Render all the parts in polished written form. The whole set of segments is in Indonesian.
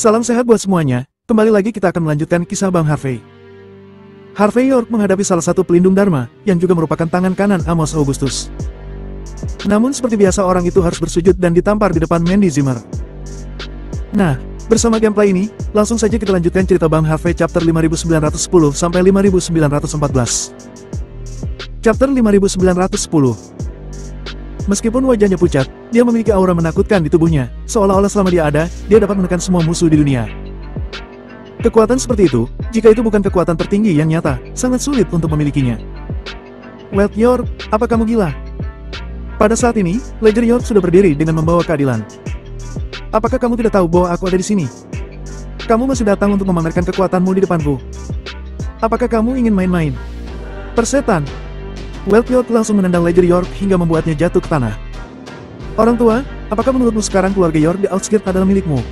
Salam sehat buat semuanya, kembali lagi kita akan melanjutkan kisah Bang Harvey. Harvey York menghadapi salah satu pelindung Dharma, yang juga merupakan tangan kanan Amos Augustus. Namun seperti biasa orang itu harus bersujud dan ditampar di depan Mandy Zimmer. Nah, bersama gameplay ini, langsung saja kita lanjutkan cerita Bang Harvey chapter 5910 sampai 5914. Chapter 5910. Meskipun wajahnya pucat, dia memiliki aura menakutkan di tubuhnya, seolah-olah selama dia ada, dia dapat menekan semua musuh di dunia. Kekuatan seperti itu, jika itu bukan kekuatan tertinggi yang nyata, sangat sulit untuk memilikinya. Welt York, apa kamu gila? Pada saat ini, Ledger York sudah berdiri dengan membawa keadilan. Apakah kamu tidak tahu bahwa aku ada di sini? Kamu masih datang untuk memamerkan kekuatanmu di depanku. Apakah kamu ingin main-main? Persetan! Welt York langsung menendang Ledger York hingga membuatnya jatuh ke tanah. Orang tua, apakah menurutmu sekarang keluarga York di Outskirt adalah milikmu?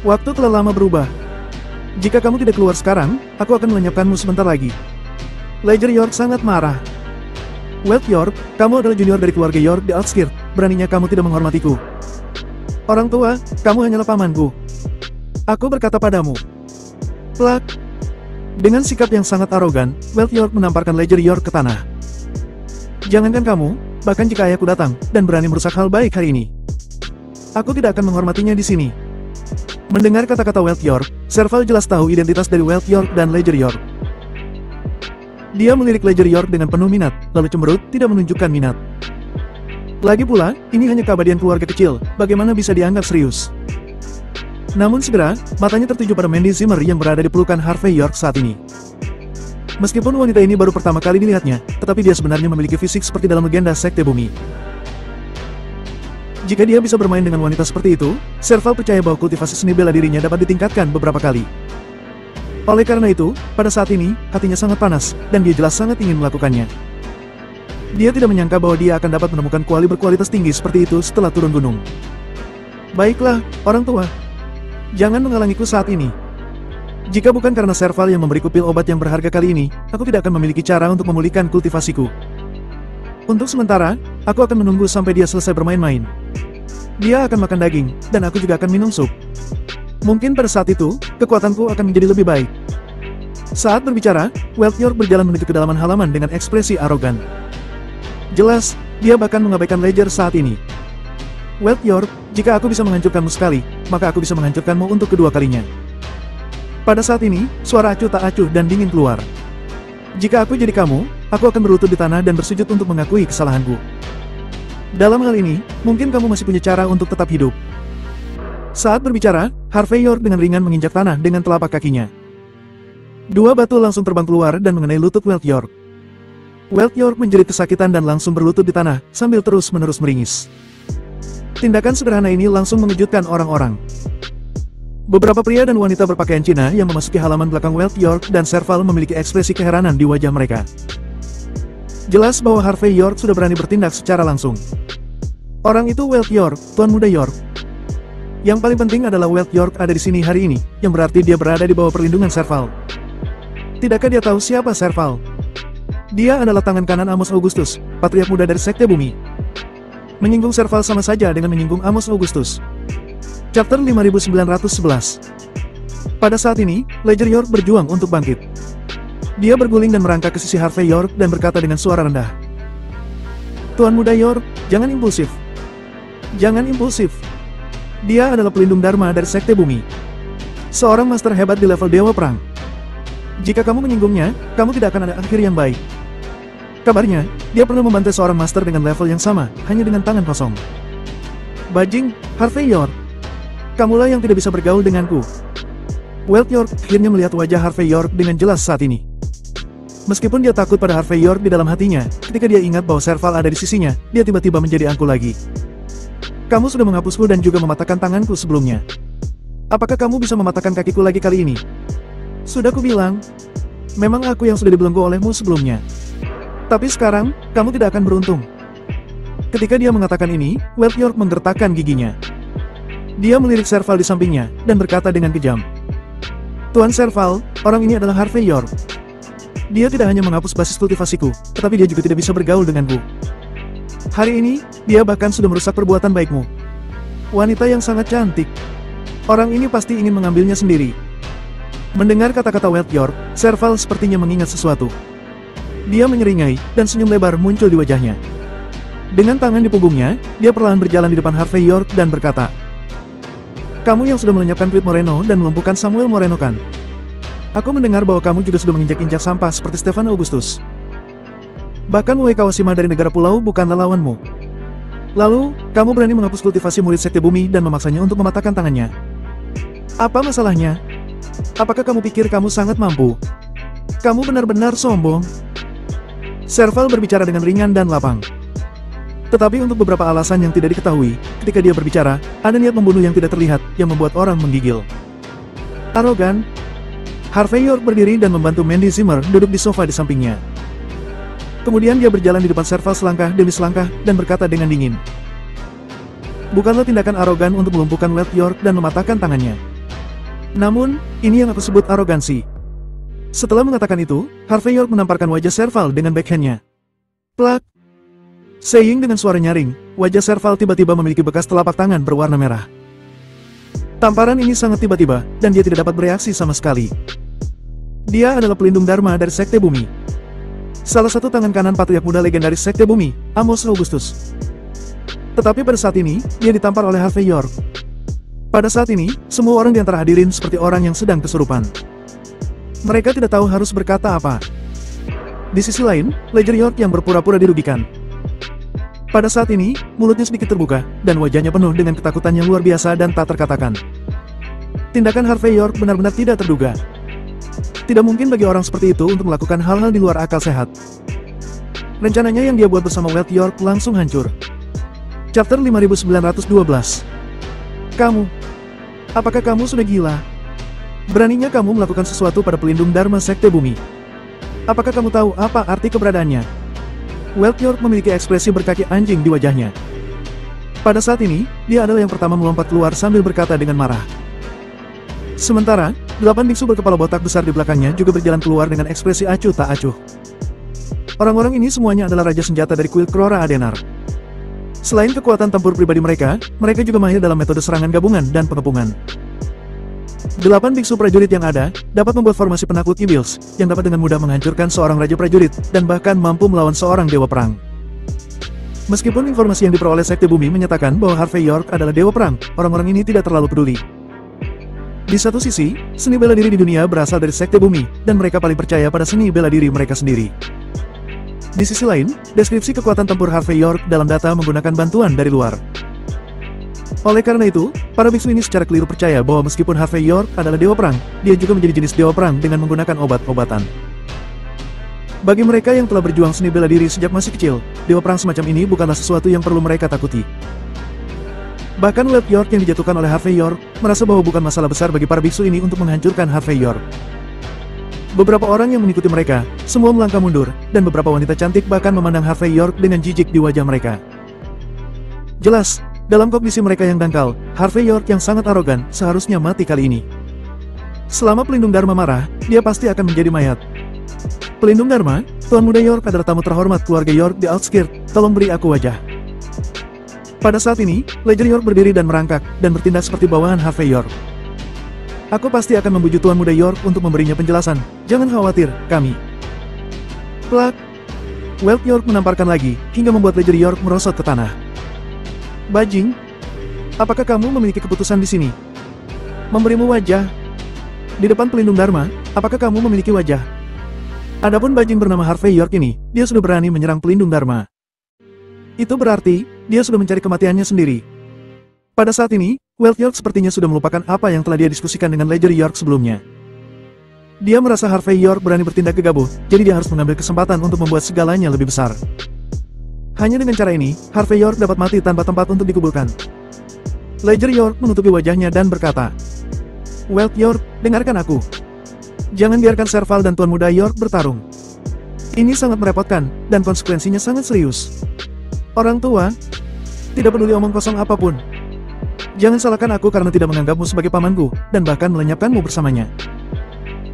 Waktu telah lama berubah. Jika kamu tidak keluar sekarang, aku akan melenyapkanmu sebentar lagi. Ledger York sangat marah. Welt York, kamu adalah junior dari keluarga York di Outskirt, beraninya kamu tidak menghormatiku. Orang tua, kamu hanyalah pamanku. Aku berkata padamu. Plak. Dengan sikap yang sangat arogan, Welt York menamparkan Ledger York ke tanah. Jangankan kamu, bahkan jika ayahku datang, dan berani merusak hal baik hari ini, aku tidak akan menghormatinya di sini. Mendengar kata-kata Welt York, Serval jelas tahu identitas dari Welt York dan Ledger York. Dia melirik Ledger York dengan penuh minat, lalu cemberut, tidak menunjukkan minat. Lagi pula, ini hanya keabadian keluarga kecil, bagaimana bisa dianggap serius? Namun segera, matanya tertuju pada Mandy Zimmer yang berada di pelukan Harvey York saat ini. Meskipun wanita ini baru pertama kali dilihatnya, tetapi dia sebenarnya memiliki fisik seperti dalam legenda Sekte Bumi. Jika dia bisa bermain dengan wanita seperti itu, Serval percaya bahwa kultivasi seni bela dirinya dapat ditingkatkan beberapa kali. Oleh karena itu, pada saat ini, hatinya sangat panas, dan dia jelas sangat ingin melakukannya. Dia tidak menyangka bahwa dia akan dapat menemukan kuali berkualitas tinggi seperti itu setelah turun gunung. Baiklah, orang tua. Jangan menghalangiku saat ini. Jika bukan karena Serval yang memberiku pil obat yang berharga kali ini, aku tidak akan memiliki cara untuk memulihkan kultivasiku. Untuk sementara, aku akan menunggu sampai dia selesai bermain-main. Dia akan makan daging, dan aku juga akan minum sup. Mungkin pada saat itu, kekuatanku akan menjadi lebih baik. Saat berbicara, Welt York berjalan menuju kedalaman halaman dengan ekspresi arogan. Jelas, dia bahkan mengabaikan Ledger saat ini. Welt York, jika aku bisa menghancurkanmu sekali, maka aku bisa menghancurkanmu untuk kedua kalinya. Pada saat ini, suara acuh tak acuh dan dingin keluar. Jika aku jadi kamu, aku akan berlutut di tanah dan bersujud untuk mengakui kesalahanku. Dalam hal ini, mungkin kamu masih punya cara untuk tetap hidup. Saat berbicara, Harvey York dengan ringan menginjak tanah dengan telapak kakinya. Dua batu langsung terbang keluar dan mengenai lutut Welt York. Welt York menjerit kesakitan dan langsung berlutut di tanah, sambil terus-menerus meringis. Tindakan sederhana ini langsung mengejutkan orang-orang. Beberapa pria dan wanita berpakaian Cina yang memasuki halaman belakang Welt York dan Serval memiliki ekspresi keheranan di wajah mereka. Jelas bahwa Harvey York sudah berani bertindak secara langsung. Orang itu Welt York, Tuan Muda York. Yang paling penting adalah Welt York ada di sini hari ini, yang berarti dia berada di bawah perlindungan Serval. Tidakkah dia tahu siapa Serval? Dia adalah tangan kanan Amos Augustus, patriark muda dari Sekte Bumi. Menyinggung Serval sama saja dengan menyinggung Amos Augustus. Chapter 5911. Pada saat ini, Ledger York berjuang untuk bangkit. Dia berguling dan merangkak ke sisi Harvey York dan berkata dengan suara rendah. Tuan Muda York, jangan impulsif. Jangan impulsif. Dia adalah pelindung Dharma dari Sekte Bumi. Seorang master hebat di level Dewa Perang. Jika kamu menyinggungnya, kamu tidak akan ada akhir yang baik. Kabarnya, dia pernah membantai seorang master dengan level yang sama, hanya dengan tangan kosong. Bajing, Harvey York. Kamulah yang tidak bisa bergaul denganku. Welt York akhirnya melihat wajah Harvey York dengan jelas saat ini. Meskipun dia takut pada Harvey York di dalam hatinya, ketika dia ingat bahwa Serval ada di sisinya, dia tiba-tiba menjadi angkuh lagi. Kamu sudah menghapusku dan juga mematahkan tanganku sebelumnya. Apakah kamu bisa mematahkan kakiku lagi kali ini? Sudah kubilang, memang aku yang sudah dibelenggu olehmu sebelumnya. Tapi sekarang, kamu tidak akan beruntung. Ketika dia mengatakan ini, Welt York menggertakkan giginya. Dia melirik Serval di sampingnya, dan berkata dengan kejam. Tuan Serval, orang ini adalah Harvey York. Dia tidak hanya menghapus basis kultivasiku, tetapi dia juga tidak bisa bergaul denganku. Hari ini, dia bahkan sudah merusak perbuatan baikmu. Wanita yang sangat cantik. Orang ini pasti ingin mengambilnya sendiri. Mendengar kata-kata Welt York, Serval sepertinya mengingat sesuatu. Dia menyeringai, dan senyum lebar muncul di wajahnya. Dengan tangan di punggungnya, dia perlahan berjalan di depan Harvey York dan berkata, "Kamu yang sudah melenyapkan Tweet Moreno dan melumpuhkan Samuel Moreno kan? Aku mendengar bahwa kamu juga sudah menginjak-injak sampah seperti Stefan Augustus. Bahkan Wei Kawashima dari negara pulau bukanlah lawanmu. Lalu, kamu berani menghapus kultivasi murid Sekte Bumi dan memaksanya untuk mematahkan tangannya. Apa masalahnya? Apakah kamu pikir kamu sangat mampu? Kamu benar-benar sombong." Serval berbicara dengan ringan dan lapang. Tetapi untuk beberapa alasan yang tidak diketahui, ketika dia berbicara, ada niat membunuh yang tidak terlihat, yang membuat orang menggigil. Arogan. Harvey York berdiri dan membantu Mandy Zimmer duduk di sofa di sampingnya. Kemudian dia berjalan di depan Serval selangkah demi selangkah, dan berkata dengan dingin, "Bukanlah tindakan arogan untuk melumpuhkan Welt York dan mematahkan tangannya. Namun, ini yang aku sebut arogansi." Setelah mengatakan itu, Harvey York menamparkan wajah Serval dengan backhandnya. Plak! Saying dengan suara nyaring, wajah Serval tiba-tiba memiliki bekas telapak tangan berwarna merah. Tamparan ini sangat tiba-tiba, dan dia tidak dapat bereaksi sama sekali. Dia adalah pelindung Dharma dari Sekte Bumi. Salah satu tangan kanan patriark muda legendaris Sekte Bumi, Amos Augustus. Tetapi pada saat ini, dia ditampar oleh Harvey York. Pada saat ini, semua orang di antara hadirin seperti orang yang sedang kesurupan. Mereka tidak tahu harus berkata apa. Di sisi lain, Ledger York yang berpura-pura dirugikan. Pada saat ini, mulutnya sedikit terbuka, dan wajahnya penuh dengan ketakutan yang luar biasa dan tak terkatakan. Tindakan Harvey York benar-benar tidak terduga. Tidak mungkin bagi orang seperti itu untuk melakukan hal-hal di luar akal sehat. Rencananya yang dia buat bersama Welt York langsung hancur. Chapter 5912. Kamu. Apakah kamu sudah gila? Beraninya kamu melakukan sesuatu pada pelindung Dharma Sekte Bumi. Apakah kamu tahu apa arti keberadaannya? Welt York memiliki ekspresi berkaki anjing di wajahnya. Pada saat ini, dia adalah yang pertama melompat keluar sambil berkata dengan marah. Sementara, 8 biksu berkepala botak besar di belakangnya juga berjalan keluar dengan ekspresi acuh tak acuh. Orang-orang ini semuanya adalah raja senjata dari kuil Krora Adenar. Selain kekuatan tempur pribadi mereka, mereka juga mahir dalam metode serangan gabungan dan pengepungan. 8 biksu prajurit yang ada, dapat membuat formasi penakluk Ibils, yang dapat dengan mudah menghancurkan seorang raja prajurit, dan bahkan mampu melawan seorang dewa perang. Meskipun informasi yang diperoleh Sekte Bumi menyatakan bahwa Harvey York adalah dewa perang, orang-orang ini tidak terlalu peduli. Di satu sisi, seni bela diri di dunia berasal dari Sekte Bumi, dan mereka paling percaya pada seni bela diri mereka sendiri. Di sisi lain, deskripsi kekuatan tempur Harvey York dalam data menggunakan bantuan dari luar. Oleh karena itu, para biksu ini secara keliru percaya bahwa meskipun Harvey York adalah dewa perang, dia juga menjadi jenis dewa perang dengan menggunakan obat-obatan. Bagi mereka yang telah berjuang seni bela diri sejak masih kecil, dewa perang semacam ini bukanlah sesuatu yang perlu mereka takuti. Bahkan Welt York yang dijatuhkan oleh Harvey York, merasa bahwa bukan masalah besar bagi para biksu ini untuk menghancurkan Harvey York. Beberapa orang yang mengikuti mereka, semua melangkah mundur, dan beberapa wanita cantik bahkan memandang Harvey York dengan jijik di wajah mereka. Jelas, dalam kondisi mereka yang dangkal, Harvey York yang sangat arogan seharusnya mati kali ini. Selama pelindung Dharma marah, dia pasti akan menjadi mayat. Pelindung Dharma, Tuan Muda York adalah tamu terhormat keluarga York di Outskirt, tolong beri aku wajah. Pada saat ini, Ledger York berdiri dan merangkak, dan bertindak seperti bawahan Harvey York. Aku pasti akan membujuk Tuan Muda York untuk memberinya penjelasan, jangan khawatir, kami. Plak! Welt York menamparkan lagi, hingga membuat Ledger York merosot ke tanah. Bajing, apakah kamu memiliki keputusan di sini? Memberimu wajah. Di depan pelindung Dharma, apakah kamu memiliki wajah? Adapun bajing bernama Harvey York ini, dia sudah berani menyerang pelindung Dharma. Itu berarti, dia sudah mencari kematiannya sendiri. Pada saat ini, Welt York sepertinya sudah melupakan apa yang telah dia diskusikan dengan Ledger York sebelumnya. Dia merasa Harvey York berani bertindak gegabah, jadi dia harus mengambil kesempatan untuk membuat segalanya lebih besar. Hanya dengan cara ini, Harvey York dapat mati tanpa tempat untuk dikuburkan. Ledger York menutupi wajahnya dan berkata, Welt York, dengarkan aku. Jangan biarkan Serval dan Tuan Muda York bertarung. Ini sangat merepotkan, dan konsekuensinya sangat serius. Orang tua, tidak peduli omong kosong apapun. Jangan salahkan aku karena tidak menganggapmu sebagai pamanku, dan bahkan melenyapkanmu bersamanya.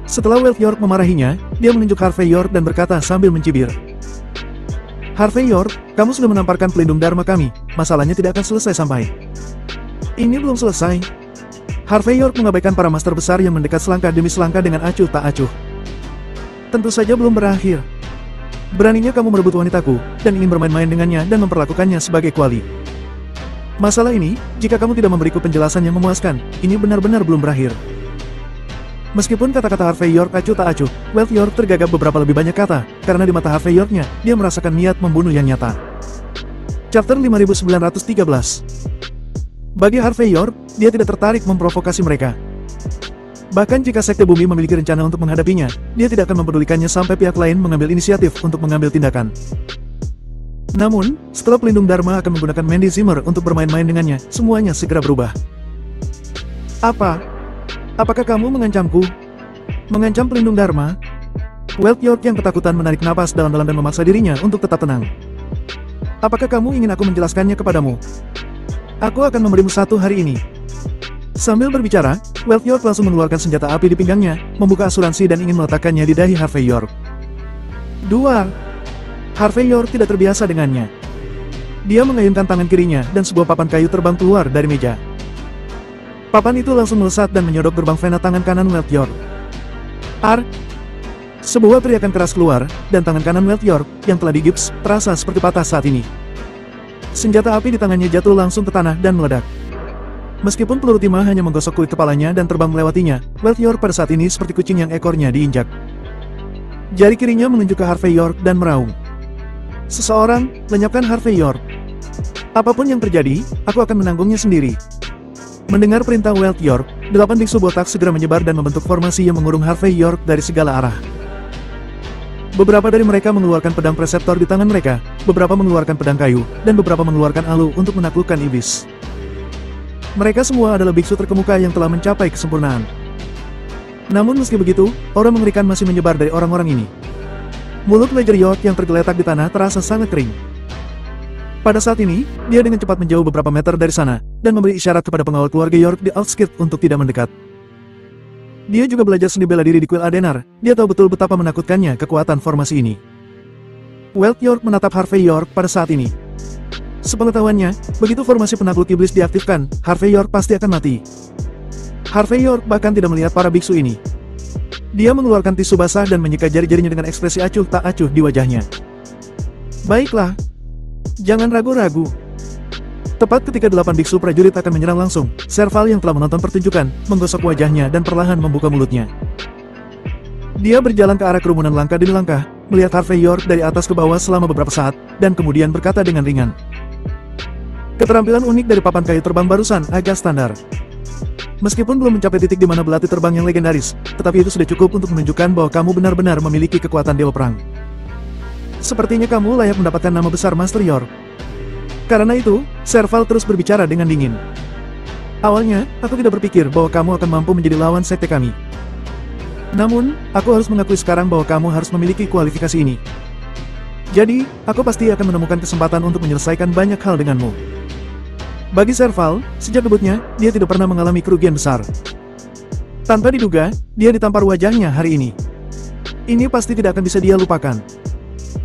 Setelah Welt York memarahinya, dia menunjuk Harvey York dan berkata sambil mencibir. Harvey York, kamu sudah menamparkan pelindung Dharma kami, masalahnya tidak akan selesai sampai. Ini belum selesai. Harvey York mengabaikan para master besar yang mendekat selangkah demi selangkah dengan acuh tak acuh. Tentu saja belum berakhir. Beraninya kamu merebut wanitaku, dan ingin bermain-main dengannya dan memperlakukannya sebagai kuali. Masalah ini, jika kamu tidak memberiku penjelasan yang memuaskan, ini benar-benar belum berakhir. Meskipun kata-kata Harvey York acuh tak acuh, Wealth York tergagap beberapa lebih banyak kata, karena di mata Harvey Yorknya, dia merasakan niat membunuh yang nyata. Chapter 5913. Bagi Harvey York, dia tidak tertarik memprovokasi mereka. Bahkan jika Sekte Bumi memiliki rencana untuk menghadapinya, dia tidak akan mempedulikannya sampai pihak lain mengambil inisiatif untuk mengambil tindakan. Namun, setelah pelindung Dharma akan menggunakan Mandy Zimmer untuk bermain-main dengannya, semuanya segera berubah. Apa? Apakah kamu mengancamku? Mengancam pelindung Dharma? Wealth York yang ketakutan menarik napas dalam-dalam dan memaksa dirinya untuk tetap tenang. Apakah kamu ingin aku menjelaskannya kepadamu? Aku akan memberimu satu hari ini. Sambil berbicara, Wealth York langsung mengeluarkan senjata api di pinggangnya, membuka asuransi dan ingin meletakkannya di dahi Harvey York. 2. Harvey York tidak terbiasa dengannya. Dia mengayunkan tangan kirinya dan sebuah papan kayu terbang keluar dari meja. Papan itu langsung melesat dan menyodok gerbang vena tangan kanan Wealth York. Sebuah teriakan keras keluar, dan tangan kanan Wealth York, yang telah digips, terasa seperti patah saat ini. Senjata api di tangannya jatuh langsung ke tanah dan meledak. Meskipun peluru timah hanya menggosok kulit kepalanya dan terbang melewatinya, Wealth York pada saat ini seperti kucing yang ekornya diinjak. Jari kirinya menunjuk ke Harvey York dan meraung. Seseorang, lenyapkan Harvey York. Apapun yang terjadi, aku akan menanggungnya sendiri. Mendengar perintah Wealth York, 8 biksu botak segera menyebar dan membentuk formasi yang mengurung Harvey York dari segala arah. Beberapa dari mereka mengeluarkan pedang preseptor di tangan mereka, beberapa mengeluarkan pedang kayu, dan beberapa mengeluarkan alu untuk menaklukkan iblis. Mereka semua adalah biksu terkemuka yang telah mencapai kesempurnaan. Namun meski begitu, aura mengerikan masih menyebar dari orang-orang ini. Mulut Ledger York yang tergeletak di tanah terasa sangat kering. Pada saat ini, dia dengan cepat menjauh beberapa meter dari sana, dan memberi isyarat kepada pengawal keluarga York di outskirt untuk tidak mendekat. Dia juga belajar seni bela diri di kuil Adenar, dia tahu betul betapa menakutkannya kekuatan formasi ini. Wealth York menatap Harvey York pada saat ini. Sepengetahuannya, begitu formasi penakluk iblis diaktifkan, Harvey York pasti akan mati. Harvey York bahkan tidak melihat para biksu ini. Dia mengeluarkan tisu basah dan menyeka jari-jarinya dengan ekspresi acuh tak acuh di wajahnya. Baiklah. Jangan ragu-ragu. Tepat ketika 8 biksu prajurit akan menyerang langsung, Serval yang telah menonton pertunjukan, menggosok wajahnya dan perlahan membuka mulutnya. Dia berjalan ke arah kerumunan langkah demi langkah, melihat Harvey York dari atas ke bawah selama beberapa saat, dan kemudian berkata dengan ringan. Keterampilan unik dari papan kayu terbang barusan agak standar. Meskipun belum mencapai titik di mana belati terbang yang legendaris, tetapi itu sudah cukup untuk menunjukkan bahwa kamu benar-benar memiliki kekuatan Dewa Perang. Sepertinya kamu layak mendapatkan nama besar Master York. Karena itu, Serval terus berbicara dengan dingin. Awalnya, aku tidak berpikir bahwa kamu akan mampu menjadi lawan sekte kami. Namun, aku harus mengakui sekarang bahwa kamu harus memiliki kualifikasi ini. Jadi, aku pasti akan menemukan kesempatan untuk menyelesaikan banyak hal denganmu. Bagi Serval, sejak debutnya, dia tidak pernah mengalami kerugian besar. Tanpa diduga, dia ditampar wajahnya hari ini. Ini pasti tidak akan bisa dia lupakan.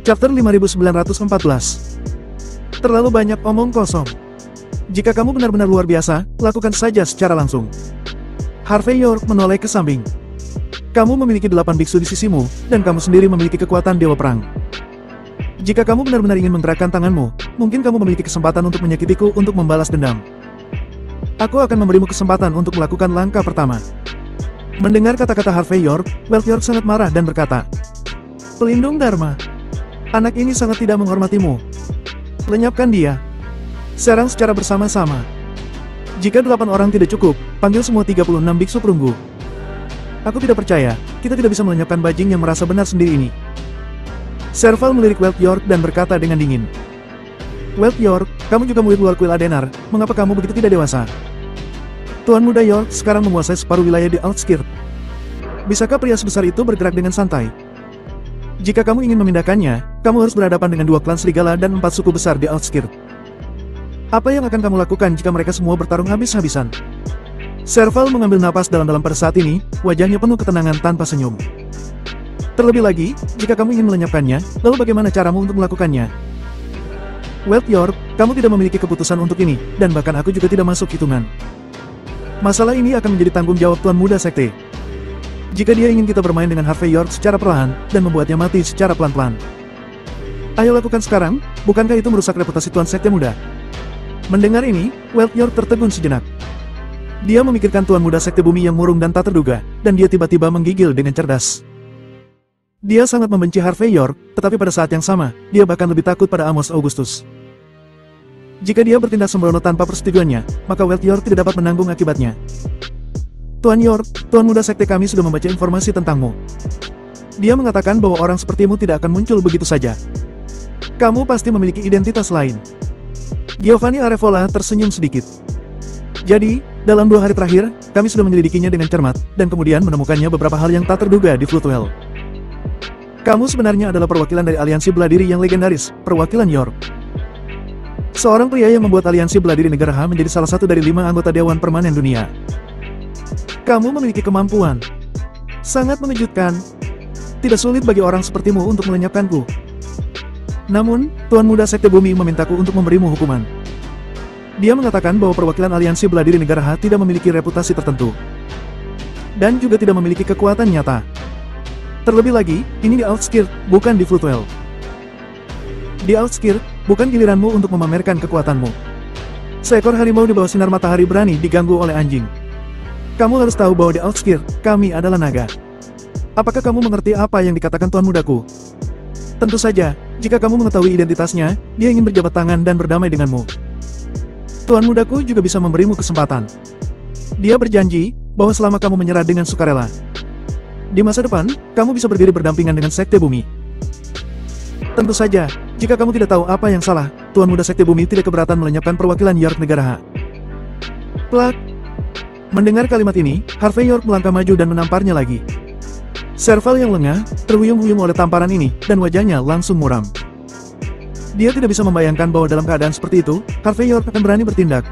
Chapter 5914. Terlalu banyak omong kosong. Jika kamu benar-benar luar biasa, lakukan saja secara langsung. Harvey York menoleh ke samping. Kamu memiliki 8 biksu di sisimu, dan kamu sendiri memiliki kekuatan Dewa Perang. Jika kamu benar-benar ingin menggerakkan tanganmu, mungkin kamu memiliki kesempatan untuk menyakitiku untuk membalas dendam. Aku akan memberimu kesempatan untuk melakukan langkah pertama. Mendengar kata-kata Harvey York, Wealth York sangat marah dan berkata, Pelindung Dharma. Anak ini sangat tidak menghormatimu. Lenyapkan dia. Serang secara bersama-sama. Jika 8 orang tidak cukup, panggil semua 36 biksu perunggu. Aku tidak percaya, kita tidak bisa melenyapkan bajing yang merasa benar sendiri ini. Serval melirik Wealth York dan berkata dengan dingin. Wealth York, kamu juga murid luar kuil Adenar, mengapa kamu begitu tidak dewasa? Tuan muda York sekarang menguasai separuh wilayah di outskirt. Bisakah pria sebesar itu bergerak dengan santai? Jika kamu ingin memindahkannya, kamu harus berhadapan dengan 2 klan serigala dan 4 suku besar di outskirt. Apa yang akan kamu lakukan jika mereka semua bertarung habis-habisan? Serval mengambil napas dalam-dalam pada saat ini, wajahnya penuh ketenangan tanpa senyum. Terlebih lagi, jika kamu ingin melenyapkannya, lalu bagaimana caramu untuk melakukannya? Wealth York, kamu tidak memiliki keputusan untuk ini, dan bahkan aku juga tidak masuk hitungan. Masalah ini akan menjadi tanggung jawab Tuan Muda Sekte. Jika dia ingin kita bermain dengan Harvey York secara perlahan, dan membuatnya mati secara pelan-pelan. Ayo lakukan sekarang, bukankah itu merusak reputasi Tuan Sekte Muda? Mendengar ini, Welt York tertegun sejenak. Dia memikirkan Tuan Muda Sekte Bumi yang murung dan tak terduga, dan dia tiba-tiba menggigil dengan cerdas. Dia sangat membenci Harvey York, tetapi pada saat yang sama, dia bahkan lebih takut pada Amos Augustus. Jika dia bertindak sembrono tanpa persetujuannya, maka Welt York tidak dapat menanggung akibatnya. Tuan York, Tuan Muda Sekte kami sudah membaca informasi tentangmu. Dia mengatakan bahwa orang sepertimu tidak akan muncul begitu saja. Kamu pasti memiliki identitas lain. Giovanni Arevola tersenyum sedikit. Jadi, dalam 2 hari terakhir, kami sudah menyelidikinya dengan cermat, dan kemudian menemukannya beberapa hal yang tak terduga di Floodwell. Kamu sebenarnya adalah perwakilan dari aliansi bela diri yang legendaris, perwakilan York. Seorang pria yang membuat aliansi bela diri negara H menjadi salah satu dari 5 anggota Dewan Permanen Dunia. Kamu memiliki kemampuan. Sangat mengejutkan. Tidak sulit bagi orang sepertimu untuk melenyapkanku. Namun, Tuan Muda Sekte Bumi memintaku untuk memberimu hukuman. Dia mengatakan bahwa perwakilan aliansi bela diri negara H tidak memiliki reputasi tertentu. Dan juga tidak memiliki kekuatan nyata. Terlebih lagi, ini di Outskirt, bukan di Floodwell. Di Outskirt, bukan giliranmu untuk memamerkan kekuatanmu. Seekor harimau di bawah sinar matahari berani diganggu oleh anjing. Kamu harus tahu bahwa di Outskirt, kami adalah naga. Apakah kamu mengerti apa yang dikatakan Tuan Mudaku? Tentu saja, jika kamu mengetahui identitasnya, dia ingin berjabat tangan dan berdamai denganmu. Tuan Mudaku juga bisa memberimu kesempatan. Dia berjanji, bahwa selama kamu menyerah dengan sukarela, di masa depan, kamu bisa berdiri berdampingan dengan Sekte Bumi. Tentu saja, jika kamu tidak tahu apa yang salah, Tuan Muda Sekte Bumi tidak keberatan melenyapkan perwakilan York negara H. Plak. Mendengar kalimat ini, Harvey York melangkah maju dan menamparnya lagi. Serval yang lengah, terhuyung-huyung oleh tamparan ini, dan wajahnya langsung muram. Dia tidak bisa membayangkan bahwa dalam keadaan seperti itu, Harvey York akan berani bertindak,